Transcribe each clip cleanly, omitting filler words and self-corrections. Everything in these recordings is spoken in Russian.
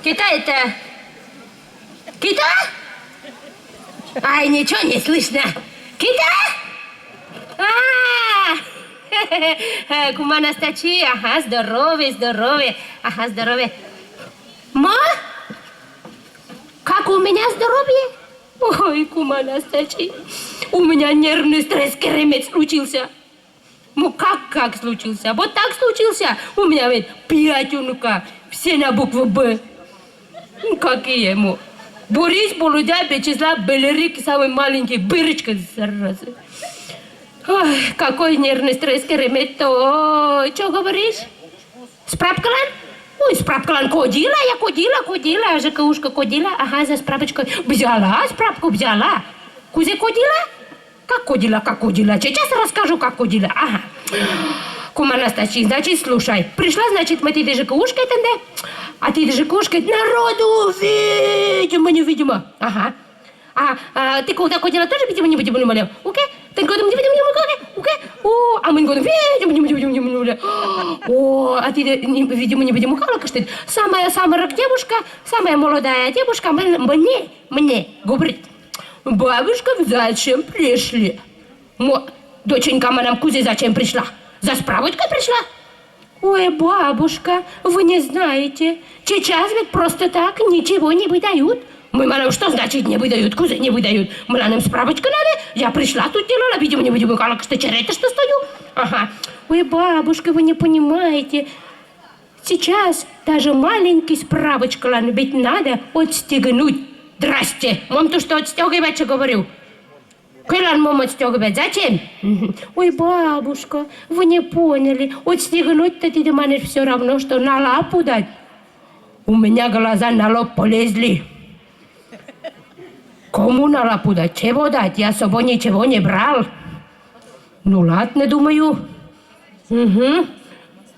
Китай-то... Китай? Ай, ничего не слышно. Китай? Кума Анастасия, ага, здоровье. Ага, здоровье. Ма? Как у меня здоровье? Ой, кума Анастасия, у меня нервный стресс-керемет случился. Ну, как случился? Вот так случился. У меня ведь 5 внука, все на букву «Б». Ну, какие ему? Борис, Володя, Вячеслав, Белерик, самый маленький, Бырочка, зараза. Ой, какой нервный стресс-керемет-то. Ой, что говоришь? Справка-лан? Ой, справка-лан ходила, я ходила, ЖКУшка ходила, ага, за справочкой. Справку взяла. Кузе ходила? Как ходила? Сейчас расскажу, как ходила. Ага. Кума Анастасия, значит, слушай. Пришла, значит, мы ты ЖКУшкой тогда, а ты ЖКУшкой народу видимо. Ага. А ты куда ходила тоже, видимо, окей? Ты куда окей? О, а мы куда видимо. О, а ты видимо, как что самая девушка, самая молодая девушка мне говорит: бабушка, зачем пришли? Доченька, нам кузе зачем пришла? За справочкой пришла? Ой, бабушка, вы не знаете, сейчас ведь просто так ничего не выдают. Мы, мадам, что значит не выдают? Кузе не выдают? Нам справочка надо? Я пришла тут делала, видимо, как что черета, что стою. Ага. Ой, бабушка, вы не понимаете. Сейчас даже маленький справочка ведь надо отстегнуть. Здрасте. Мам, то что отстегивать, говорю? Кылан мам отстегивать? Зачем? Ой, бабушка, вы не поняли. Отстегнуть-то ты думаешь все равно, что на лапу дать. У меня глаза на лоб полезли. Кому на лапу дать? Чего дать? Я с собой ничего не брал. Ну ладно, думаю. Угу.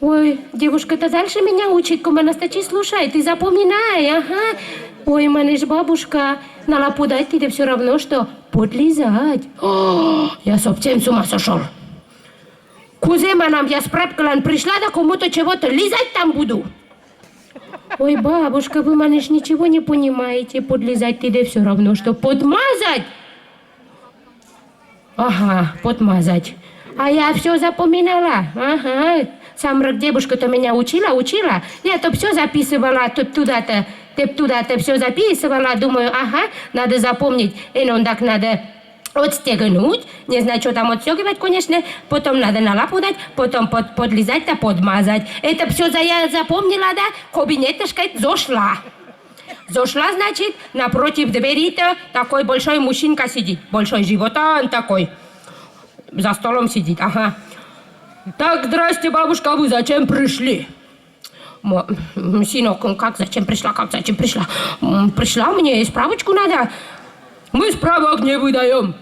Ой, девушка-то дальше меня учит, кума Анастасия, слушай, ты запоминай, ага. Ой, маниш, бабушка, на лапу дать тебе все равно, что подлизать. О, я совсем с ума сошел. Кузе, манам, я справка пришла, да кому-то чего-то лизать там буду. Ой, бабушка, вы, маниш, ничего не понимаете, подлизать тебе все равно, что подмазать. Ага, подмазать. А я все запоминала, ага. Сам девушка-то меня учила. Я-то все записывала, туда-то все записывала. Думаю, ага, надо запомнить. И он так надо отстегнуть. Не знаю, что там отстегивать, конечно. Потом надо на лапу дать, потом подлизать-то подмазать. Это все я запомнила, да? Кабинетышкой зашла. Зашла, значит, напротив двери-то такой большой мужчинка сидит. Большой животан такой. За столом сидит, ага. Так, здрасте, бабушка, вы зачем пришли? Сынок, как зачем пришла? Пришла, мне справочку надо. Мы справок не выдаем.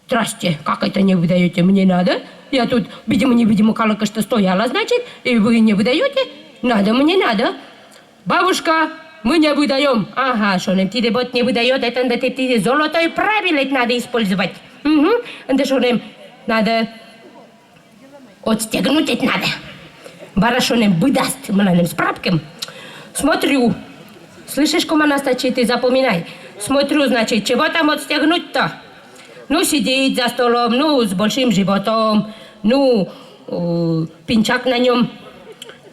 Здрасте, как это не выдаете? Мне надо. Я тут, видимо, как что стояла, значит, и вы не выдаете? Мне надо. Бабушка, мы не выдаем. Ага, что нам тебе вот не выдает, это тебе золотое правило надо использовать. Угу, это что нам надо... Отстегнуть это надо. Барашонем выдаст нам справкам. Смотрю. Слышишь, кума Анастасия, ты запоминай. Смотрю, значит, чего там отстегнуть-то? Ну, сидит за столом, ну, с большим животом, ну, пинчак на нем,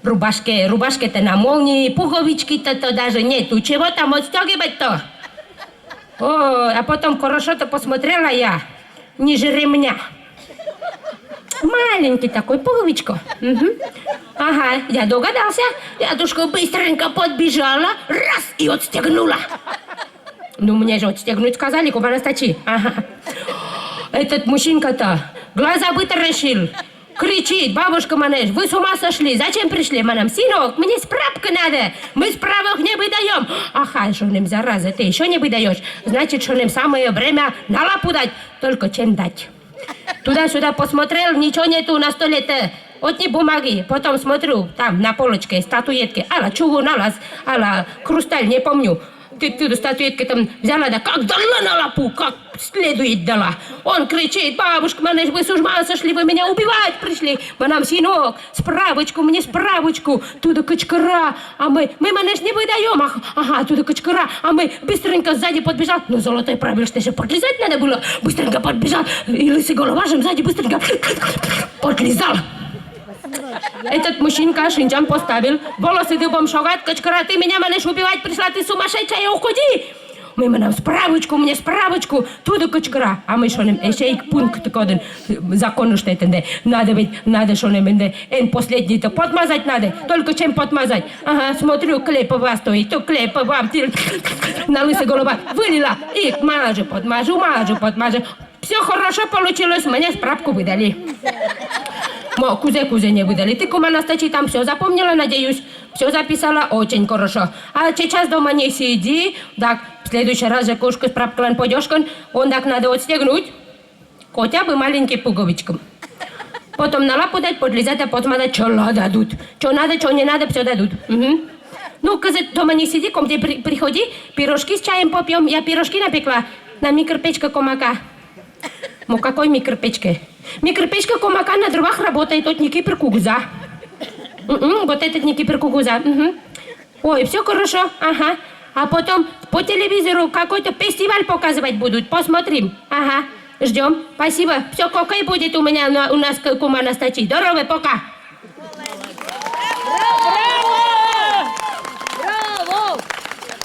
рубашке-то на молнии, пуговички-то даже нету. Чего там отстегивать-то? О, а потом хорошо-то посмотрела я, ниже ремня. Маленький такой, пуговичку. Угу. Ага, я догадался. Дядушка быстренько подбежала, раз, и отстегнула. Ну, мне же отстегнуть сказали, кума Анастасия. Ага. Этот мужчинка-то глаза вытаращил, кричит: бабушка, манеш, вы с ума сошли? Зачем пришли, манам? Сынок, мне справка надо. Мы справок не выдаем. Ага, что нам, зараза, ты еще не выдаешь? Значит, что нам самое время на лапу дать. Только чем дать? Туда-сюда посмотрел, ничего нету на столе-то. Отни бумаги. Потом смотрю, там на полочке статуэтки. Ала чугун, ала хрусталь, не помню. Ты статуэтки там взяла, да как дала на лапу, как следует дала. Он кричит: бабушка, манеш, вы с ума сошли, вы меня убивать пришли. Мы нам, сынок, справочку, мне справочку. Туда качкара, а мы манеш не выдаем. Ага, туда качкара, а мы быстренько сзади подбежал. Ну, золотой правил, что еще подлезать надо было. Быстренько подбежал, и лысый голова же сзади быстренько подлезал. Этот мужчинка шинчан поставил, волосы дыбом шагать, качкара, ты меня манеш убивать пришла, ты сумасшедшая, уходи! Мы нам справочку, мне справочку, туда качкара. А мы шонем, эшейк пункт коден, закону что это, надо шонем, последний-то подмазать надо, только чем подмазать? Ага, смотрю, клей по вас стоит, то клей по вам, на лысая голова вылила, и подмажу. Все хорошо получилось, мне справку выдали. Кузе не выдали. Ты, кума Настачи, там все запомнила, надеюсь? Все записала очень хорошо. А сейчас дома не сиди. Так, в следующий раз же кошку с правклан пойдешь, он так надо отстегнуть. Хотя бы маленьким пуговичком. Потом на лапу дать, подлезать, а потом дать, что дадут. Что надо, что не надо, все дадут. Угу. Ну, казать, дома не сиди, ко мне приходи, пирожки с чаем попьем. Я пирожки напекла на микропечке комака. Ну, какой микропечке? Микропечка комака на дровах работает от Никипер Кугуза. Вот этот Никипер Кугуза. Ой, все хорошо, ага. А потом по телевизору какой-то фестиваль показывать будут. Посмотрим. Ага. Ждем. Спасибо. Все, какой будет у нас кума Настачи. Здорово, пока.